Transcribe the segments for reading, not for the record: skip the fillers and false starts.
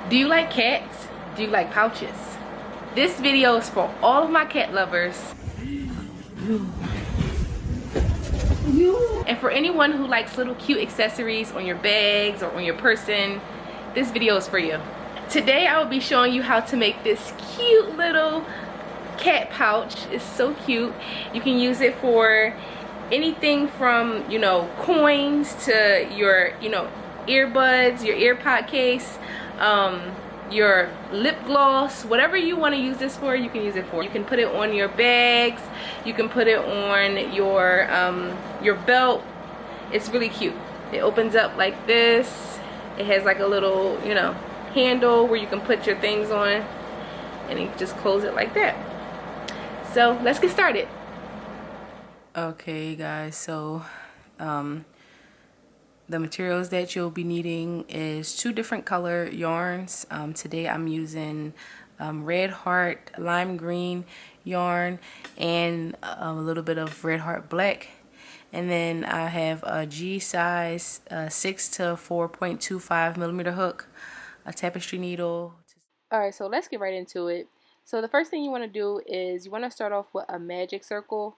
Do you like cats? Do you like pouches? This video is for all of my cat lovers. And for anyone who likes little cute accessories on your bags or on your person, this video is for you. Today I will be showing you how to make this cute little cat pouch. It's so cute. You can use it for anything from, you know, coins to your, you know, earbuds, your earpod case, your lip gloss, whatever you want to use this for, you can use it for. You can put it on your bags, you can put it on your belt. It's really cute. It opens up like this. It has like a little, you know, handle where you can put your things on, and you just close it like that. So let's get started. Okay guys, so the materials that you'll be needing is 2 different color yarns. Today I'm using Red Heart lime green yarn and a little bit of Red Heart black. And then I have a G size 6 to 4.25 millimeter hook, a tapestry needle. Alright, so let's get right into it. So the first thing you want to do is you want to start off with a magic circle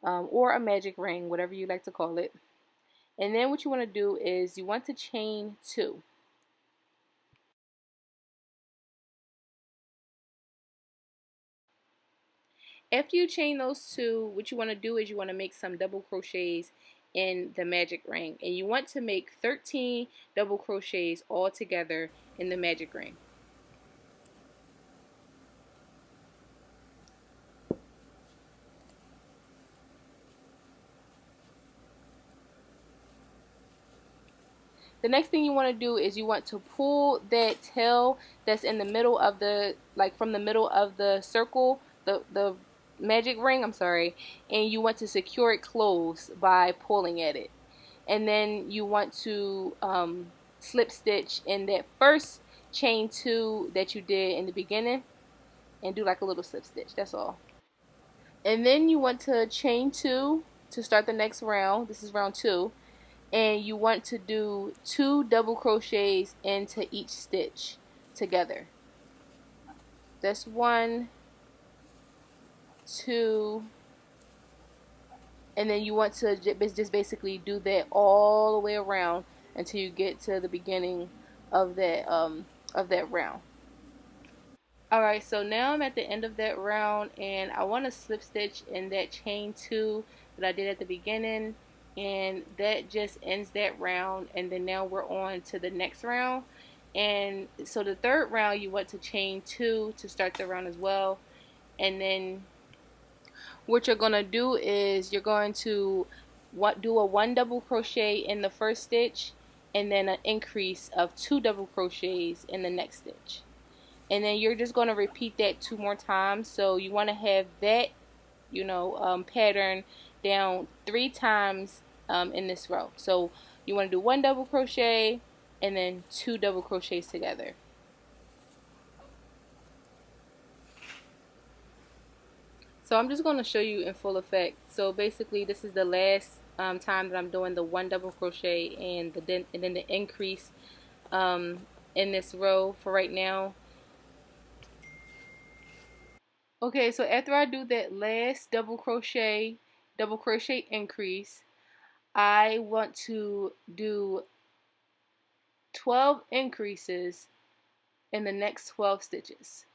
or a magic ring, whatever you like to call it. And then what you want to do is you want to chain 2. After you chain those 2, what you want to do is you want to make some double crochets in the magic ring. And you want to make 13 double crochets all together in the magic ring. The next thing you want to do is you want to pull that tail that's in the middle of the, like from the middle of the circle, the magic ring, I'm sorry, and you want to secure it closed by pulling at it. And then you want to slip stitch in that first chain 2 that you did in the beginning and do like a little slip stitch, that's all. And then you want to chain 2 to start the next round. This is round 2. And you want to do 2 double crochets into each stitch together. That's 1, 2, and then you want to just basically do that all the way around until you get to the beginning of that round. Alright, so now I'm at the end of that round, and I want to slip stitch in that chain 2 that I did at the beginning, and that just ends that round. And then now we're on to the next round. And so the third round you want to chain 2 to start the round as well. And then what you're going to do is you're going to do a 1 double crochet in the first stitch, and then an increase of 2 double crochets in the next stitch. And then you're just going to repeat that 2 more times. So you want to have that, you know, pattern down 3 times in this row. So you want to do 1 double crochet and then 2 double crochets together. So I'm just going to show you in full effect. So basically this is the last time that I'm doing the 1 double crochet and then the increase in this row for right now. Okay, so after I do that last double crochet increase, I want to do 12 increases in the next 12 stitches.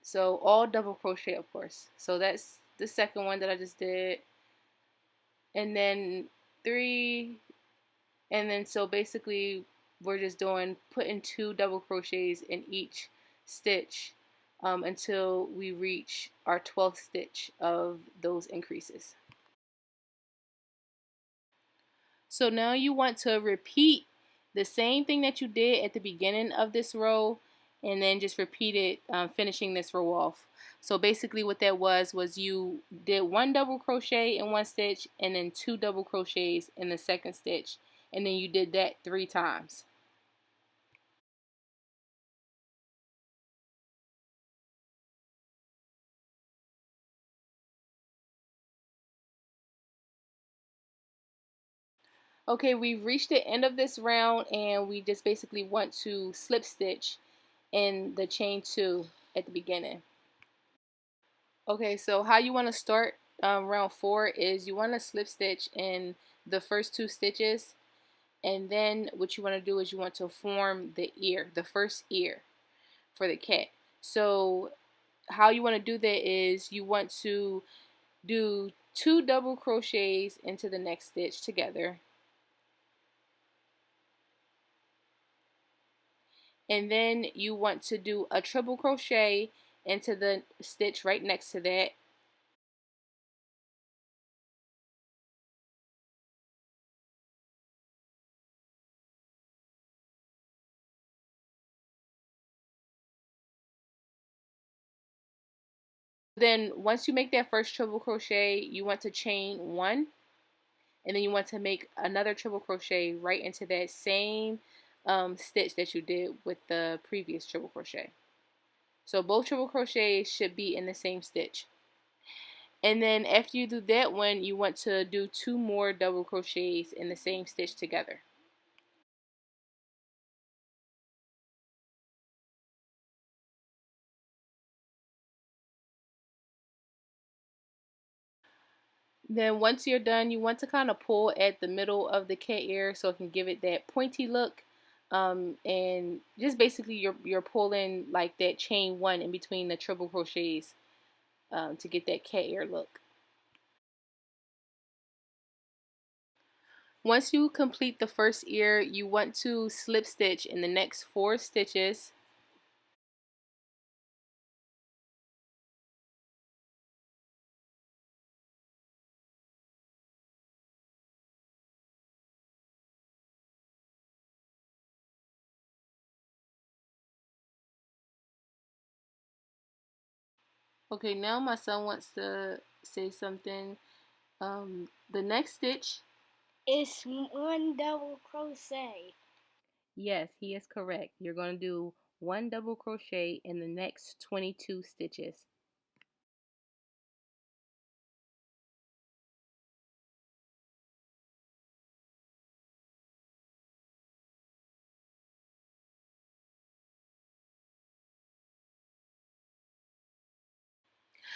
So all double crochet, of course. So that's the second one that I just did. And then 3, and then so basically we're just putting 2 double crochets in each stitch until we reach our 12th stitch of those increases. So now you want to repeat the same thing that you did at the beginning of this row, and then just repeat it, finishing this row off. So basically what that was you did 1 double crochet in 1 stitch and then 2 double crochets in the second stitch, and then you did that 3 times. Okay, we've reached the end of this round, and we just basically want to slip stitch in the chain 2 at the beginning. Okay, so how you want to start round 4 is you want to slip stitch in the first 2 stitches, and then what you want to do is you want to form the ear, the first ear for the cat. So how you want to do that is you want to do 2 double crochets into the next stitch together, and then you want to do a triple crochet into the stitch right next to that. Then once you make that first triple crochet, you want to chain 1, and then you want to make another triple crochet right into that same stitch that you did with the previous triple crochet. So both triple crochets should be in the same stitch. And then after you do that one, you want to do 2 more double crochets in the same stitch together. Then once you're done, you want to kind of pull at the middle of the cat ear so it can give it that pointy look. And just basically you're pulling like that chain 1 in between the triple crochets to get that cat ear look. Once you complete the first ear, you want to slip stitch in the next 4 stitches. Okay, now my son wants to say something. The next stitch. It's 1 double crochet. Yes, he is correct. You're going to do 1 double crochet in the next 22 stitches.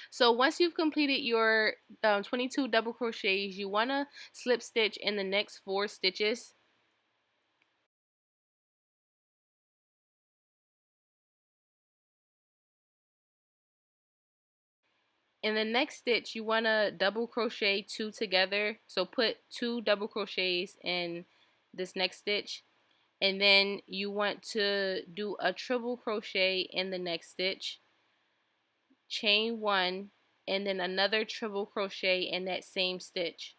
So once you've completed your 22 double crochets, you want to slip stitch in the next 4 stitches. In the next stitch, you want to double crochet 2 together. So put 2 double crochets in this next stitch. And then you want to do a triple crochet in the next stitch, chain 1, and then another triple crochet in that same stitch.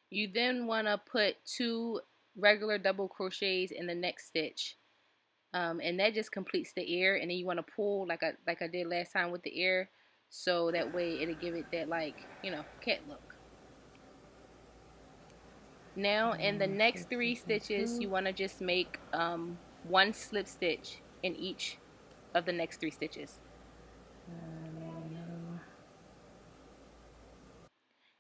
You then want to put 2 regular double crochets in the next stitch. And that just completes the ear, and then you want to pull like I did last time with the ear, so that way it'll give it that, like, cat look. Now in the next 3 stitches, you want to just make 1 slip stitch in each of the next 3 stitches.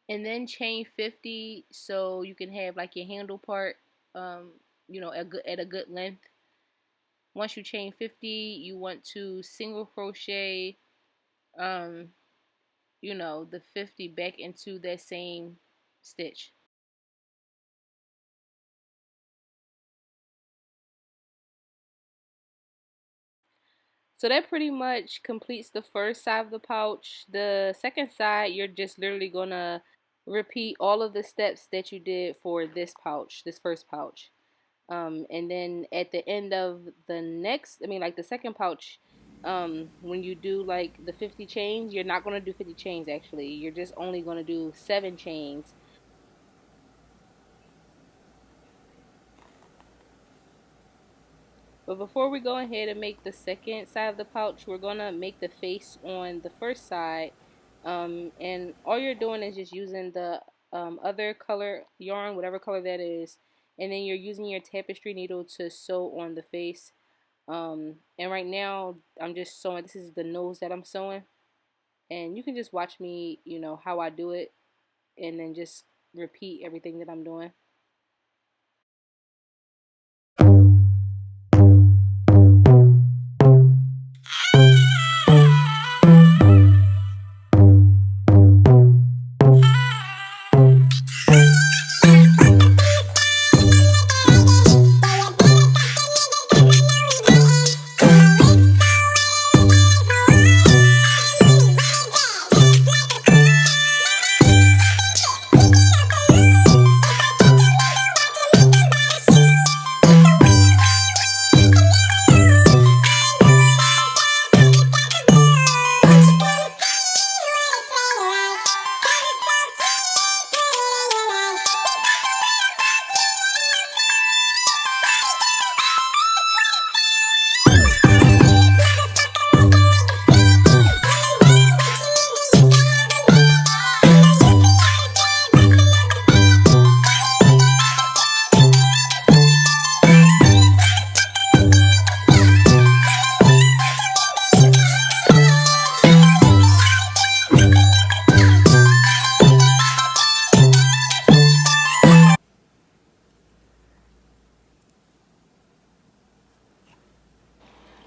And then chain 50 so you can have like your handle part at a good length. Once you chain 50, you want to single crochet um the 50 back into that same stitch. So that pretty much completes the first side of the pouch. The second side, you're just literally gonna repeat all of the steps that you did for this pouch, this first pouch. And then at the end of the next, like the second pouch, when you do like the 50 chains, you're not gonna do 50 chains actually. You're just only gonna do 7 chains. But before we go ahead and make the second side of the pouch, we're going to make the face on the first side. And all you're doing is just using the other color yarn, whatever color that is. And then you're using your tapestry needle to sew on the face. And right now, I'm just sewing. This is the nose that I'm sewing. And you can just watch me, you know, how I do it, and then just repeat everything that I'm doing.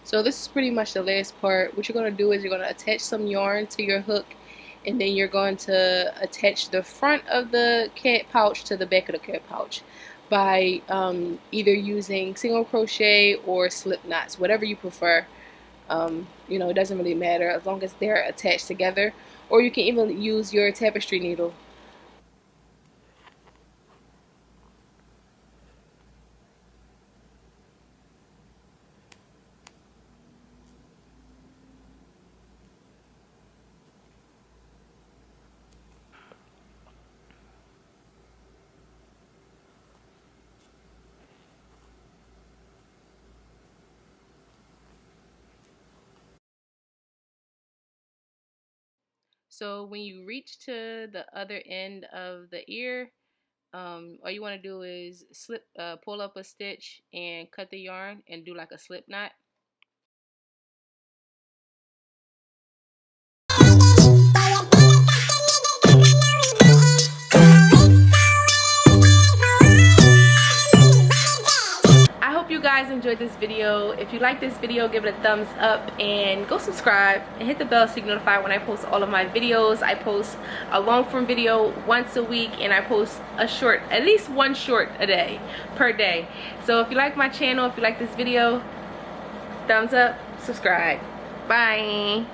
So this is pretty much the last part. What you're going to do is you're going to attach some yarn to your hook, and then you're going to attach the front of the cat pouch to the back of the cat pouch by either using single crochet or slip knots, whatever you prefer. You know, it doesn't really matter as long as they're attached together, or you can even use your tapestry needle. So when you reach to the other end of the ear, all you want to do is pull up a stitch and cut the yarn and do like a slip knot. I hope you guys enjoyed this video. If you like this video, give it a thumbs up and go subscribe and hit the bell so you get notified when I post all of my videos. I post a long form video once a week, and I post a short, at least one short a day, per day. So if you like my channel, if you like this video, thumbs up, subscribe. Bye.